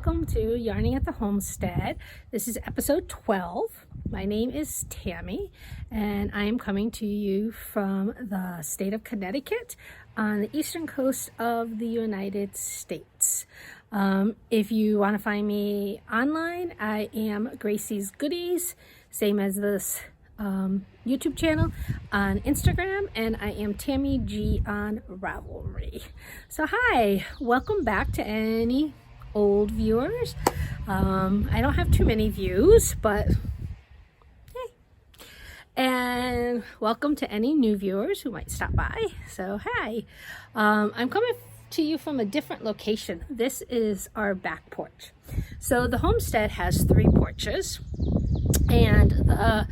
welcome to Yarning at the Homestead. This is episode 12. My name is Tammy and I am coming to you from the state of Connecticut on the eastern coast of the United States. If you want to find me online, I am Gracie's Goodies, same as this YouTube channel on Instagram, and I am TammyG on Ravelry. So hi, welcome back to any old viewers. I don't have too many views, but hey, and welcome to any new viewers who might stop by. So hi, I'm coming to you from a different location. This is our back porch. So the homestead has 3 porches, and the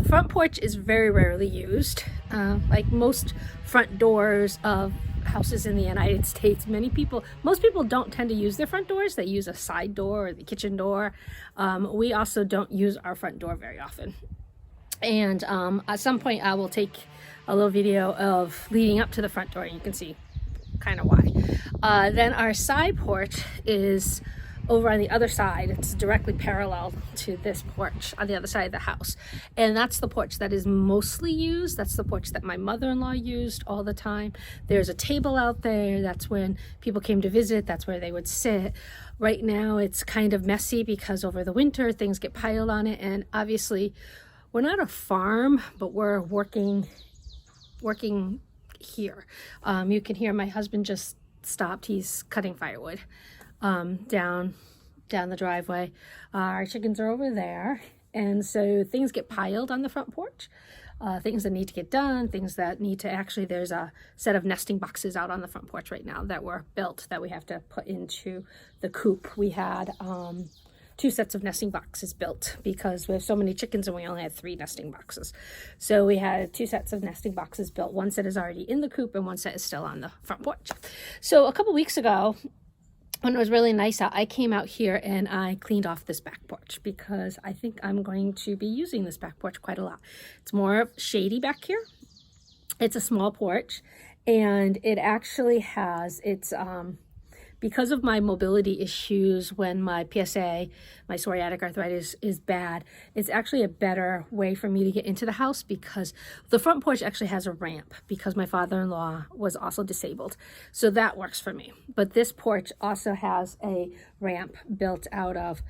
front porch is very rarely used. Like most front doors of houses in the United States, most people don't tend to use their front doors. They use a side door or the kitchen door. We also don't use our front door very often. And at some point I will take a little video of leading up to the front door and you can see kind of why. Then our side porch is over on the other side. It's directly parallel to this porch on the other side of the house, and that's the porch that is mostly used. That's the porch that my mother-in-law used all the time. There's a table out there. That's when people came to visit. That's where they would sit. Right now it's kind of messy because over the winter things get piled on it, and obviously we're not a farm, but we're working here. You can hear my husband just stopped. He's cutting firewood down the driveway. Our chickens are over there, and so things get piled on the front porch. Things that need to get done, things that need to actually, there's a set of nesting boxes out on the front porch right now that were built that we have to put into the coop. We had 2 sets of nesting boxes built because we have so many chickens and we only had 3 nesting boxes. So we had 2 sets of nesting boxes built. One set is already in the coop and one set is still on the front porch. So a couple weeks ago, when it was really nice out, I came out here and I cleaned off this back porch because I think I'm going to be using this back porch quite a lot. It's more shady back here. It's a small porch, and it actually has, because of my mobility issues, when my PSA, my psoriatic arthritis, is bad, it's actually a better way for me to get into the house because the front porch actually has a ramp because my father-in-law was also disabled. So that works for me. But this porch also has a ramp built out of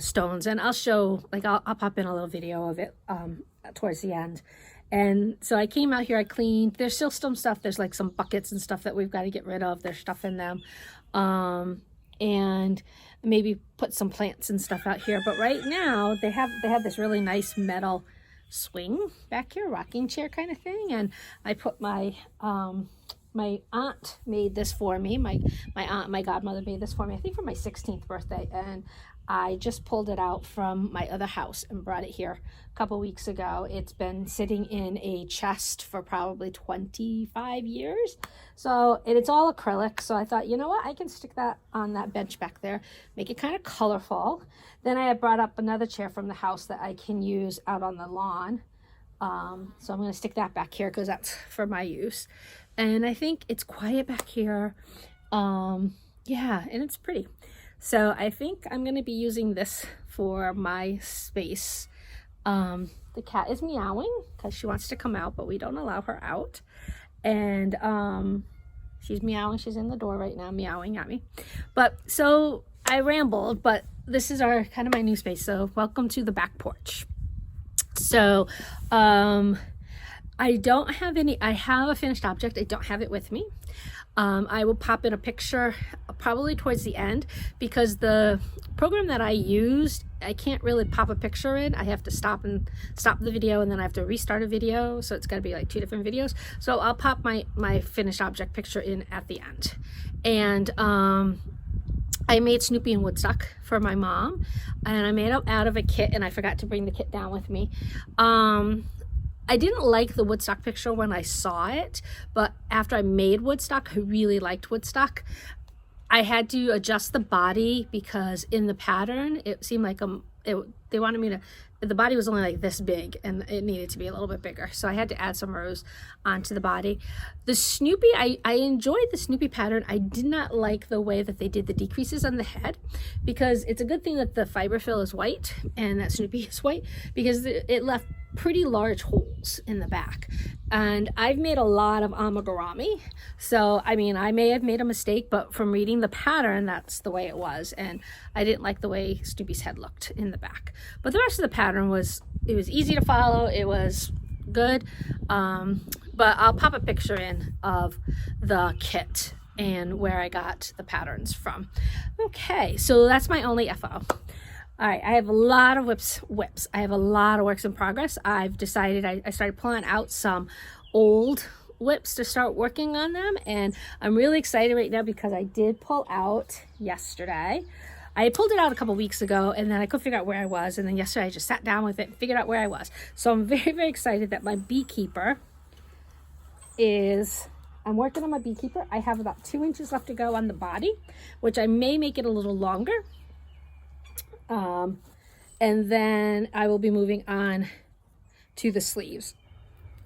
stones. And I'll show, I'll pop in a little video of it towards the end. And so I came out here, I cleaned. There's still some stuff. There's like some buckets and stuff that we've got to get rid of. There's stuff in them. And maybe put some plants and stuff out here. But right now they have this really nice metal swing back here, rocking chair kind of thing. And I put my aunt made this for me. My godmother made this for me, I think for my 16th birthday. And I just pulled it out from my other house and brought it here a couple weeks ago. It's been sitting in a chest for probably 25 years. So, and it's all acrylic. So I thought, you know what? I can stick that on that bench back there, make it kind of colorful. Then I had brought up another chair from the house that I can use out on the lawn. So I'm going to stick that back here because that's for my use. And I think it's quiet back here. Yeah, and it's pretty. So I think I'm going to be using this for my space. The cat is meowing because she wants to come out, but we don't allow her out. And she's meowing. She's in the door right now meowing at me. But so I rambled, but this is our kind of my new space. So welcome to the back porch. So I don't have any, I have a finished object. I don't have it with me. I will pop in a picture probably towards the end because the program that I used, I can't really pop a picture in. I have to stop the video, and then I have to restart a video. So it's got to be like 2 different videos. So I'll pop my finished object picture in at the end. And I made Snoopy and Woodstock for my mom, and I made it out of a kit, and I forgot to bring the kit down with me. I didn't like the Woodstock picture when I saw it, but after I made Woodstock, I really liked Woodstock. I had to adjust the body because in the pattern, it seemed like they wanted me to, the body was only like this big and it needed to be a little bit bigger. So I had to add some rows onto the body. The Snoopy, I enjoyed the Snoopy pattern. I did not like the way that they did the decreases on the head, because it's a good thing that the fiber fill is white and that Snoopy is white, because it left pretty large holes in the back. And I've made a lot of amigurumi, so I mean, I may have made a mistake, but from reading the pattern, that's the way it was, and I didn't like the way Snoopy's head looked in the back. But the rest of the pattern was easy to follow. It was good, but I'll pop a picture in of the kit and where I got the patterns from. Okay, so that's my only FO. All right, I have a lot of whips. I have a lot of works in progress. I've decided I started pulling out some old whips to start working on them, and I'm really excited right now because I did pull out yesterday. I pulled it out a couple weeks ago, and then I couldn't figure out where I was, and then yesterday I just sat down with it and figured out where I was. So I'm very, very excited that my Beekeeper I'm working on my Beekeeper. I have about 2 inches left to go on the body, which I may make it a little longer. And then I will be moving on to the sleeves.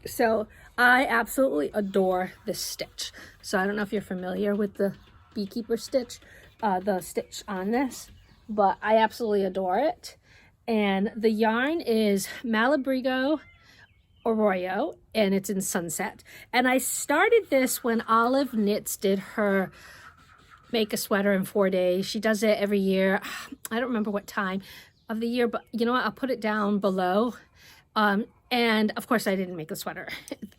So I absolutely adore this stitch. So I don't know if you're familiar with the Beekeeper stitch, the stitch on this, but I absolutely adore it. And the yarn is Malabrigo Arroyo, and it's in Sunset. And I started this when Olive Knits did her Make a Sweater in 4 days. She does it every year. I don't remember what time of the year, but you know what? I'll put it down below. And of course I didn't make the sweater.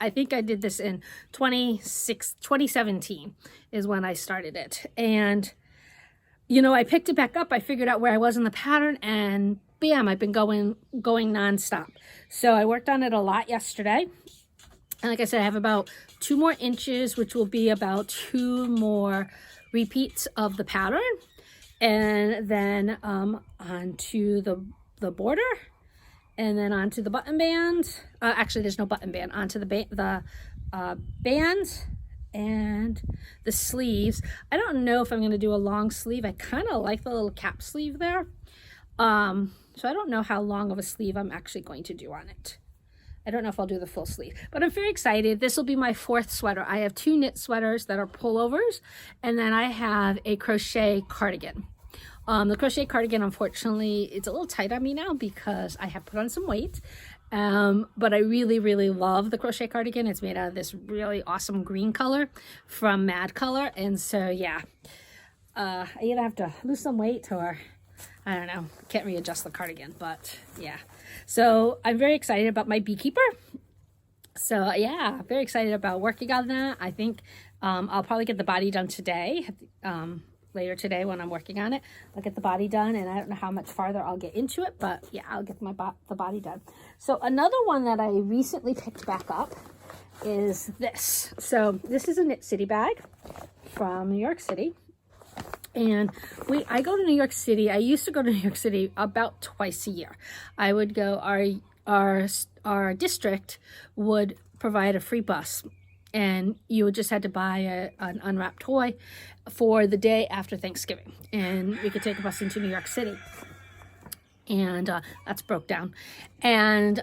I think I did this in 2017 is when I started it. And you know, I picked it back up. I figured out where I was in the pattern, and bam, I've been going nonstop. So I worked on it a lot yesterday. And like I said, I have about 2 more inches, which will be about 2 more repeats of the pattern, and then onto the border, and then onto the button band. Actually, there's no button band. Onto the band and the sleeves. I don't know if I'm going to do a long sleeve. I kind of like the little cap sleeve there. So I don't know how long of a sleeve I'm actually going to do on it. I don't know if I'll do the full sleeve, but I'm very excited. This will be my 4th sweater. I have 2 knit sweaters that are pullovers, and then I have a crochet cardigan. The crochet cardigan, unfortunately, it's a little tight on me now because I have put on some weight, but I really, really love the crochet cardigan. It's made out of this really awesome green color from Mad Color, and so yeah, I either have to lose some weight or I don't know, can't readjust the cardigan, but yeah. So I'm very excited about my Beekeeper. So yeah, very excited about working on that. I think I'll probably get the body done today, later today when I'm working on it. I'll get the body done, and I don't know how much farther I'll get into it, but yeah, I'll get the body done. So another one that I recently picked back up is this. So this is a Knit City bag from New York City. And I go to New York City. I used to go to New York City about twice a year. I would go, our district would provide a free bus, and you would just had to buy an unwrapped toy for the day after Thanksgiving, and we could take a bus into New York City. And that's broke down. And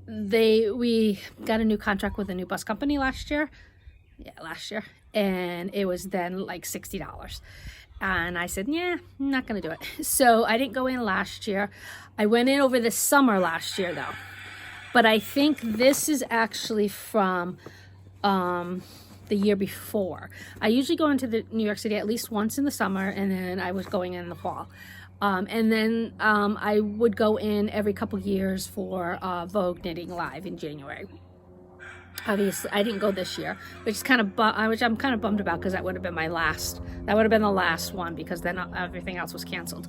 we got a new contract with a new bus company last year. Yeah, last year. And it was then like $60. And I said, yeah, I'm not going to do it. So I didn't go in last year. I went in over the summer last year though. But I think this is actually from the year before. I usually go into the New York City at least once in the summer, and then I was going in the fall. And then I would go in every couple years for Vogue Knitting Live in January. Obviously, I didn't go this year, which I'm kind of bummed about, because that would have been my last. That would have been the last one, because then everything else was canceled.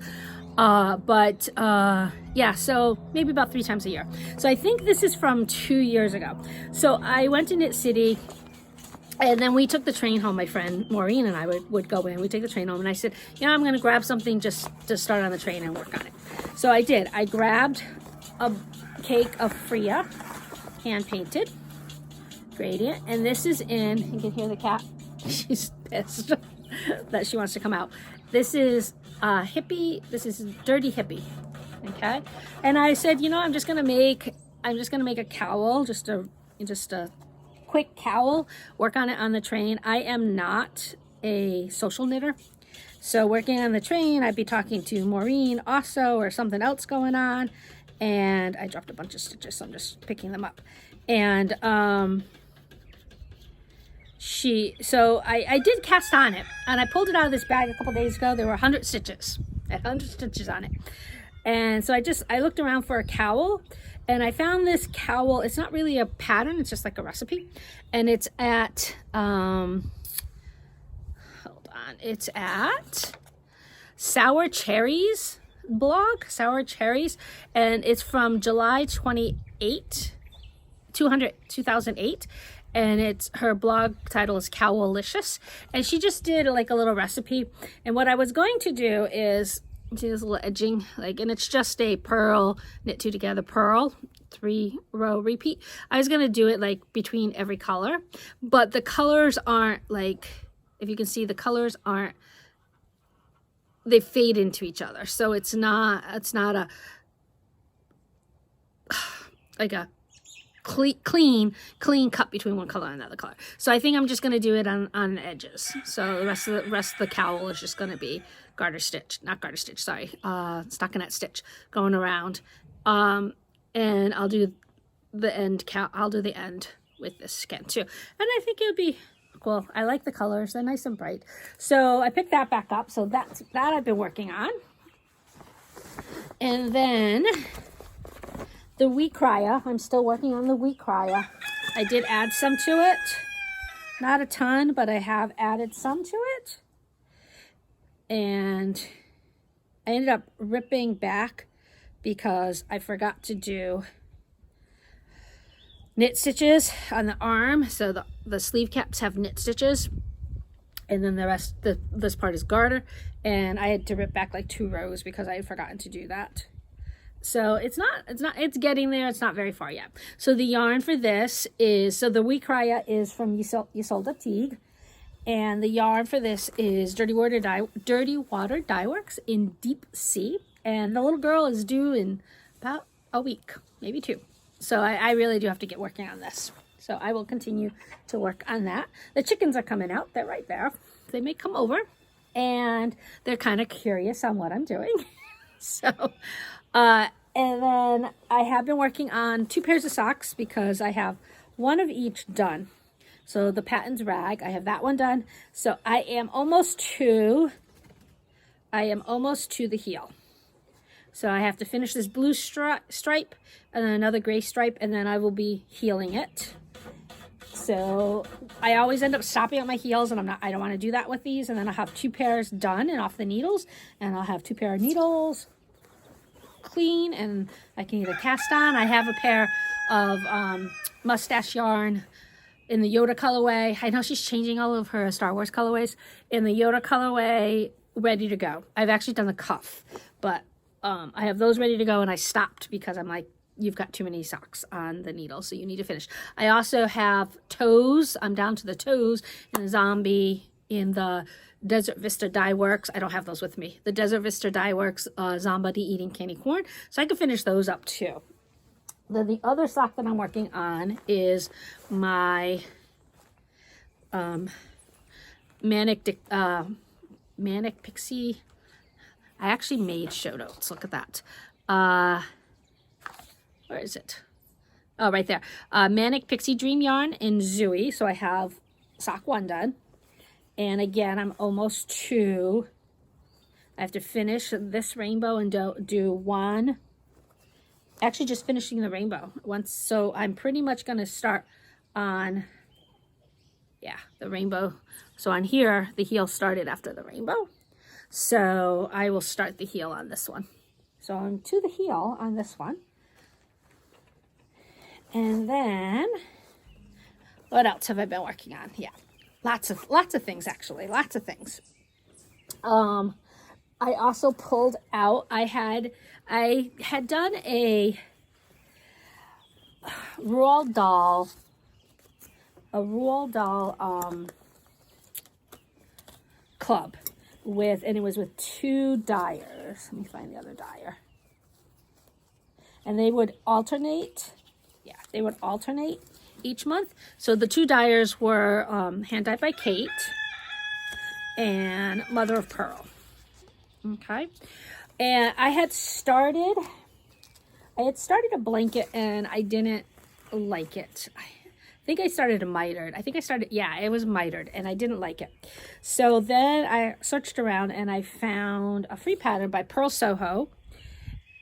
Yeah, so maybe about 3 times a year. So I think this is from 2 years ago. So I went to Knit City, and then we took the train home. My friend Maureen and I would go in. We take the train home, and I said, you know, I'm going to grab something just to start on the train and work on it. So I did. I grabbed a cake of Freya, hand painted gradient, and this is in, you can hear the cat, She's pissed that she wants to come out. This is hippie. This is dirty hippie. Okay. And I said, you know, I'm just gonna make a cowl, just a quick cowl. Work on it on the train. I am not a social knitter, so working on the train, I'd be talking to Maureen also, or something else going on. And I dropped a bunch of stitches, so I'm just picking them up. And I did cast on it, and I pulled it out of this bag a couple days ago. There were 100 stitches. I had 100 stitches on it. And so I looked around for a cowl, and I found this cowl. It's not really a pattern, it's just like a recipe. And it's at it's at Sourcherries blog, Sourcherries, and it's from July 2008, and it's her blog title is Cowlicious, and she just did like a little recipe. And what I was going to do is, see this little edging, like, and it's just a purl, knit two together purl, 3-row repeat. I was going to do it like between every color, but the colors aren't like, if you can see, the colors aren't, they fade into each other. So it's not a like a clean cut between one color and another color. So I think I'm just going to do it on the edges. So the rest of the cowl is just going to be stockinette stitch going around. And I'll do the end with this again too. And I think it'll be cool. I like the colors. They're nice and bright. So I picked that back up. So that I've been working on. And then the Wheat Crier. I'm still working on the Wheat Crier. I did add some to it. Not a ton, but I have added some to it. And I ended up ripping back because I forgot to do knit stitches on the arm. So the sleeve caps have knit stitches, and then the rest, this part is garter, and I had to rip back like 2 rows because I had forgotten to do that. So it's getting there. It's not very far yet. So the yarn for this is, so the Wheat Crier is from Isolde Teague, and the yarn for this is Dirty Water Dye Works in Deep Sea, and the little girl is due in about a week, maybe 2. So I really do have to get working on this. So I will continue to work on that. The chickens are coming out. They're right there. They may come over, and they're kind of curious on what I'm doing. So, and then I have been working on 2 pairs of socks because I have one of each done. So the Patton's Rag, I have that one done. So I am almost to the heel. So I have to finish this blue stripe and then another gray stripe, and then I will be heeling it. So I always end up stopping at my heels, and I don't want to do that with these. And then I'll have 2 pairs done and off the needles, and I'll have 2 pair of needles clean, and I can either cast on. I have a pair of mustache yarn in the Yoda colorway. I know she's changing all of her Star Wars colorways. In the Yoda colorway, ready to go. I've actually done the cuff, but I have those ready to go, and I stopped because I'm like, you've got too many socks on the needle, so you need to finish. I also have toes. I'm down to the toes in the Zombie, in the Desert Vista Dye Works. I don't have those with me. The Desert Vista Dye Works Zombie Eating Candy Corn. So I can finish those up too. Then the other sock that I'm working on is my Manic Pixie. I actually made show notes. Look at that. Where is it? Oh, right there. Manic Pixie Dream Yarn in Zooey. So I have sock 1 done. And again, I'm almost to, I have to finish this rainbow and do 1. Actually, just finishing the rainbow once. So I'm pretty much going to start on, the rainbow. So on here, the heel started after the rainbow. So I will start the heel on this one. So I'm to the heel on this one. And then, what else have I been working on? Yeah, lots of things, actually, lots of things. I also pulled out, I had done a Roald Dahl club with, and it was with 2 dyers. Let me find the other dyer. And they would alternate. Yeah, they would alternate each month. So the 2 dyers were hand dyed by Kate and Mother of Pearl. Okay. And I had started a blanket and I didn't like it. I think I started a mitered. Yeah, it was mitered and I didn't like it. So then I searched around and I found a free pattern by Purl Soho,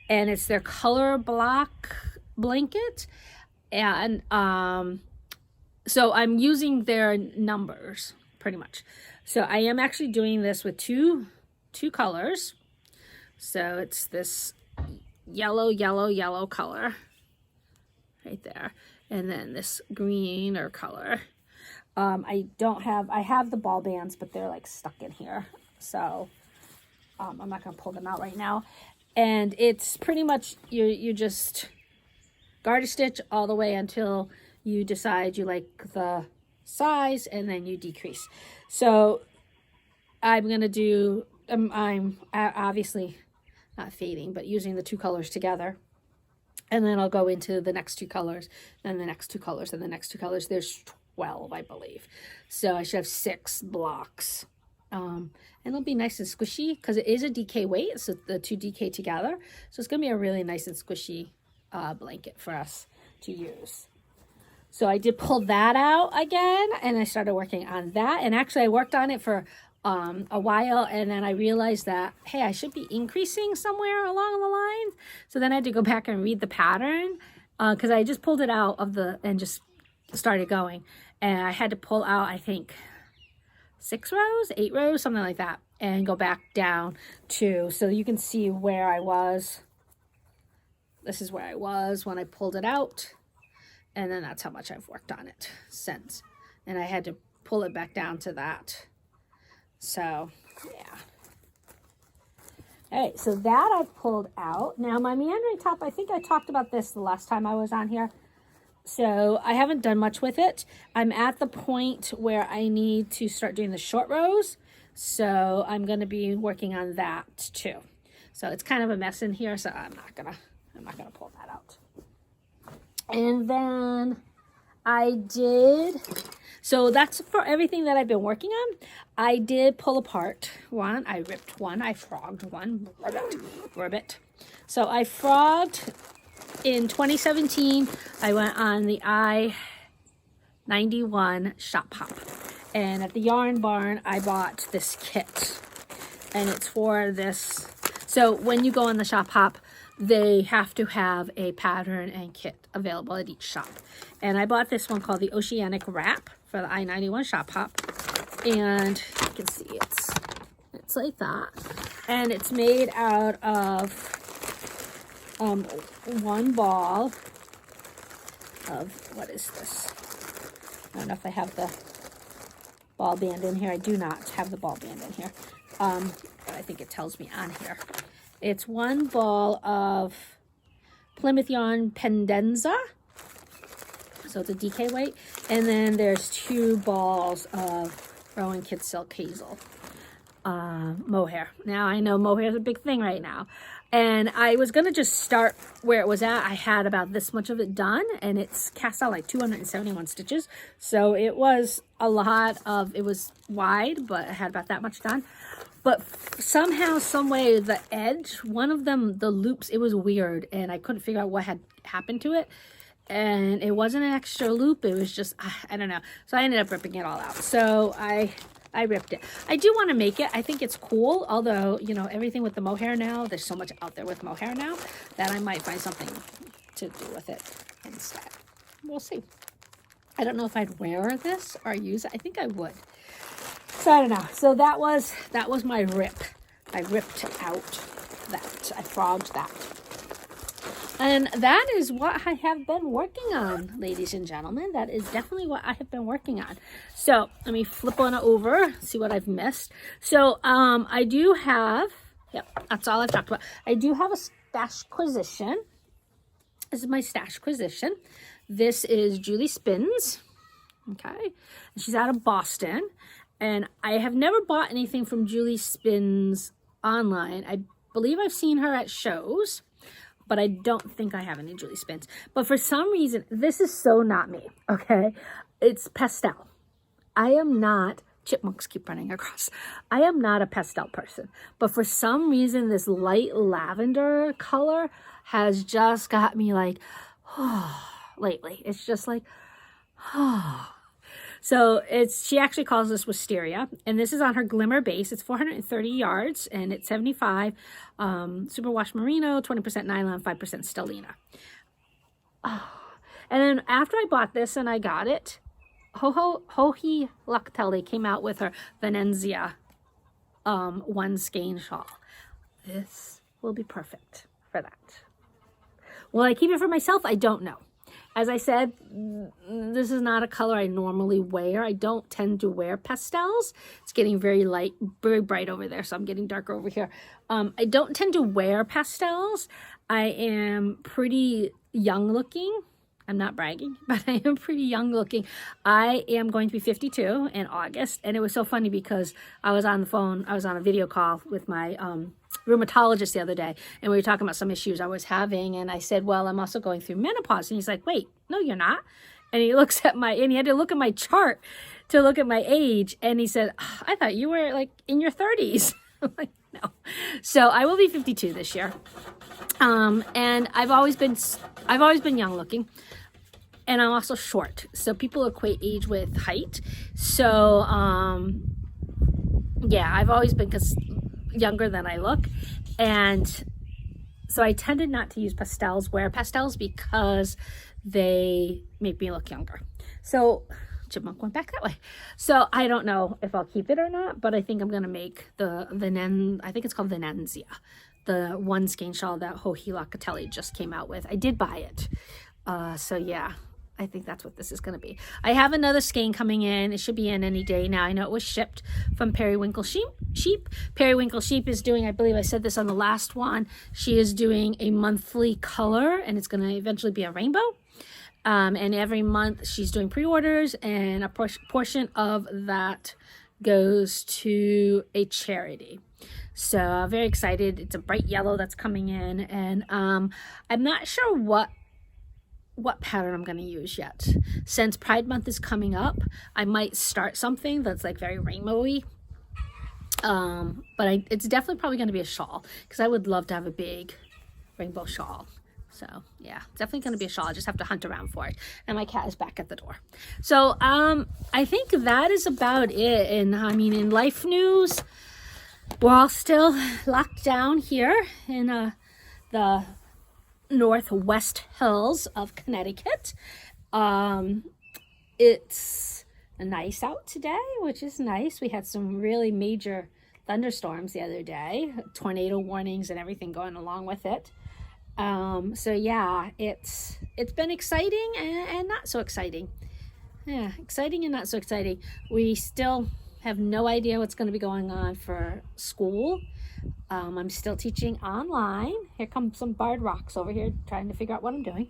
and it's their Colorblock blanket. And so I'm using their numbers pretty much. So I am actually doing this with two colors. So it's this yellow color right there, and then this greener color. I have the ball bands, but they're like stuck in here, so I'm not gonna pull them out right now. And it's pretty much you just garter stitch all the way until you decide you like the size, and then you decrease. So I'm gonna do I'm obviously not fading, but using the 2 colors together. And then I'll go into the next 2 colors, and the next 2 colors, and the next 2 colors. There's 12, I believe. So I should have 6 blocks. And it'll be nice and squishy because it is a DK weight, so the 2 DK together. So it's going to be a really nice and squishy blanket for us to use. So I did pull that out again, and I started working on that. And actually I worked on it for a while, and then I realized that, hey, I should be increasing somewhere along the line. So then I had to go back and read the pattern because I just pulled it out of and just started going. And I had to pull out, I think, 6 rows, 8 rows, something like that, and go back down to, so you can see where I was. This is where I was when I pulled it out. And then that's how much I've worked on it since. And I had to pull it back down to that. So, yeah. All right, so that I've pulled out. Now, my meandering top, I think I talked about this the last time I was on here. So, I haven't done much with it. I'm at the point where I need to start doing the short rows. So, I'm going to be working on that too. So, it's kind of a mess in here, so I'm not going to pull that out. And then I did, so that's for everything that I've been working on. I did pull apart one, I ripped one, I frogged one, ribbit. So I frogged in 2017. I went on the I-91 shop hop. And at the Yarn Barn, I bought this kit. And it's for this. So when you go on the shop hop, they have to have a pattern and kit available at each shop. And I bought this one called the Oceanic Wrap for the I-91 shop hop. And you can see it's like that. And it's made out of one ball of, what is this? I don't know if I have the ball band in here. I do not have the ball band in here. But I think it tells me on here. It's one ball of Plymouth Yarn Pendenza. So it's a DK weight. And then there's 2 balls of Rowan Kid Silk Hazel mohair. Now I know mohair is a big thing right now. And I was going to just start where it was at. I had about this much of it done, and it's cast out like 271 stitches. So it was a lot of, it was wide, but I had about that much done. But somehow, some way, the edge, one of them, the loops, it was weird. And I couldn't figure out what had happened to it. And it wasn't an extra loop. It was just, I don't know. So I ended up ripping it all out. So I ripped it. I do want to make it. I think it's cool. Although, you know, everything with the mohair now, there's so much out there with mohair now that I might find something to do with it instead. We'll see. I don't know if I'd wear this or use it. I think I would. So I don't know. So that was my rip. I ripped out that. I frogged that. And that is what I have been working on, ladies and gentlemen. That is definitely what I have been working on. So let me flip on it over, see what I've missed. So I do have, yep, that's all I've talked about. I do have a stashquisition. This is my stashquisition. This is Juliespins. Okay. And she's out of Boston. And I have never bought anything from Juliespins online. I believe I've seen her at shows, but I don't think I have any Juliespins. But for some reason, this is so not me, okay? It's pastel. I am not, chipmunks keep running across. I am not a pastel person. But for some reason, this light lavender color has just got me like, oh, lately. It's just like, oh. So she actually calls this Wisteria, and this is on her Glimmer base. It's 430 yards, and it's 75 superwash merino, 20% nylon, 5% stellina. Oh. And then after I bought this and I got it, Locatelli came out with her Venezia one skein shawl. This will be perfect for that. Will I keep it for myself? I don't know. As I said, this is not a color I normally wear. I don't tend to wear pastels. It's getting very light, very bright over there, so I'm getting darker over here. I don't tend to wear pastels. I am pretty young looking. I'm not bragging, but I am pretty young looking. I am going to be 52 in August, and it was so funny because I was on the phone, I was on a video call with my rheumatologist the other day, and we were talking about some issues I was having, and I said, well, I'm also going through menopause, and he's like, wait, no, you're not. And he looks at and he had to look at my chart to look at my age, and he said, oh, I thought you were like in your 30s. I'm like, no. So I will be 52 this year. And I've always been young looking, and I'm also short. So people equate age with height. So, yeah, I've always been younger than I look. And so I tended not to use wear pastels because they make me look younger. So chipmunk went back that way. So I don't know if I'll keep it or not, but I think I'm going to make I think it's called Venezia, the one skein shawl that Locatelli just came out with. I did buy it. So yeah, I think that's what this is going to be. I have another skein coming in. It should be in any day now. I know it was shipped from Periwinkle Sheep. Periwinkle Sheep is doing, I believe I said this on the last one, she is doing a monthly color, and it's going to eventually be a rainbow. And every month she's doing pre-orders, and a portion of that goes to a charity. So very excited. It's a bright yellow that's coming in, and I'm not sure what pattern I'm going to use yet. Since Pride Month is coming up, I might start something that's like very rainbowy. But it's definitely probably going to be a shawl, because I would love to have a big rainbow shawl. So yeah, definitely going to be a shawl. I just have to hunt around for it. And my cat is back at the door. So I think that is about it. And I mean, in life news, we're all still locked down here in the northwest hills of Connecticut. It's nice out today, which is nice. We had some really major thunderstorms the other day, tornado warnings and everything going along with it. So yeah, it's been exciting and not so exciting. Yeah, exciting and not so exciting. We still have no idea what's going to be going on for school. I'm still teaching online. Here comes some barred rocks over here trying to figure out what I'm doing.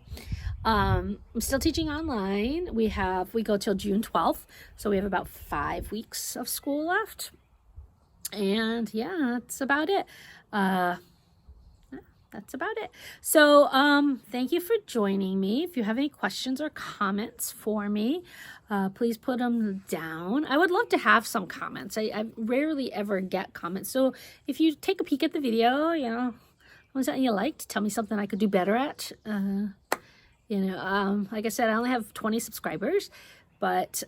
I'm still teaching online. We go till June 12th. So we have about 5 weeks of school left. And yeah, that's about it. That's about it. So thank you for joining me. If you have any questions or comments for me, please put them down. I would love to have some comments. I rarely ever get comments. So if you take a peek at the video, was something you liked, tell me something I could do better at. Like I said, I only have 20 subscribers, but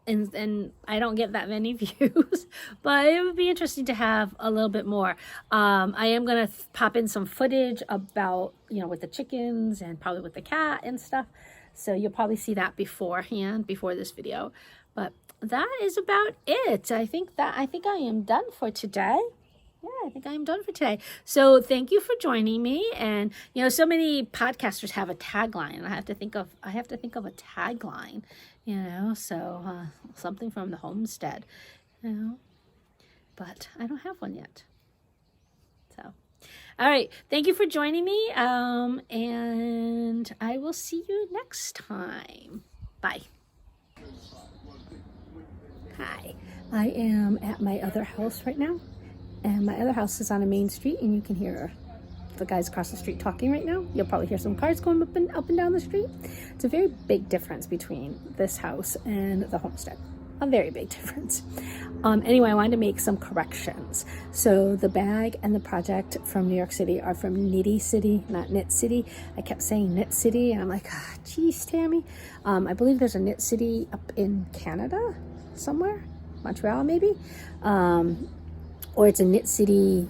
and I don't get that many views, but it would be interesting to have a little bit more. I am going to pop in some footage about, with the chickens and probably with the cat and stuff. So you'll probably see that beforehand, before this video. But that is about it. I think I am done for today. Yeah, I think I am done for today. So thank you for joining me. And, so many podcasters have a tagline. I have to think of a tagline, so something from the Homestead, but I don't have one yet. So, all right. Thank you for joining me. And I will see you next time. Bye. Hi, I am at my other house right now, and my other house is on a main street, and you can hear the guys across the street talking right now. You'll probably hear some cars going up and down the street. It's a very big difference between this house and the homestead. A very big difference. Anyway, I wanted to make some corrections. So the bag and the project from New York City are from Knitty City, not Knit City. I kept saying Knit City, and I'm like, geez, Tammy. I believe there's a Knit City up in Canada somewhere, Montreal maybe, or it's a Knit City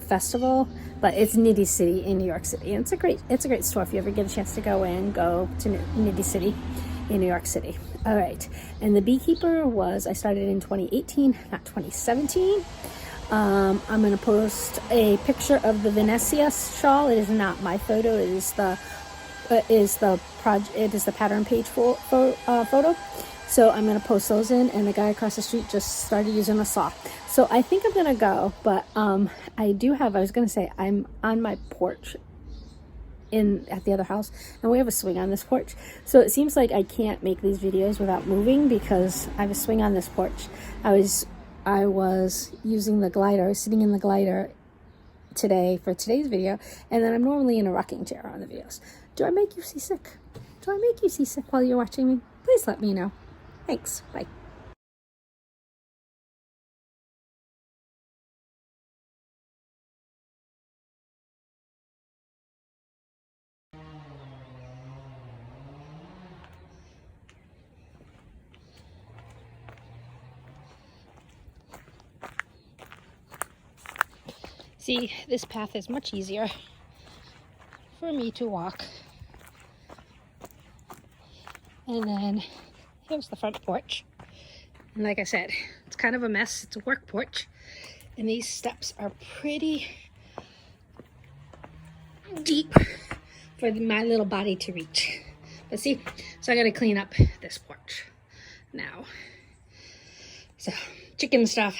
festival, but it's Knitty City in New York City, and it's a great store. If you ever get a chance to go to Knitty City in New York City. All right, and the Beekeeper I started in 2018, not 2017. I'm going to post a picture of the Venezia shawl. It is not my photo. It is the pattern page photo. So I'm going to post those in, and the guy across the street just started using a saw. So I think I'm going to go, but I was going to say, I'm on my porch at the other house, and we have a swing on this porch. So it seems like I can't make these videos without moving because I have a swing on this porch. I was using the glider, I was sitting in the glider today for today's video, and then I'm normally in a rocking chair on the videos. Do I make you seasick? Do I make you seasick while you're watching me? Please let me know. Thanks. Bye. See, this path is much easier for me to walk. And then here's the front porch. And like I said, it's kind of a mess. It's a work porch. And these steps are pretty deep for my little body to reach. But see, so I gotta clean up this porch now. So, chicken stuff.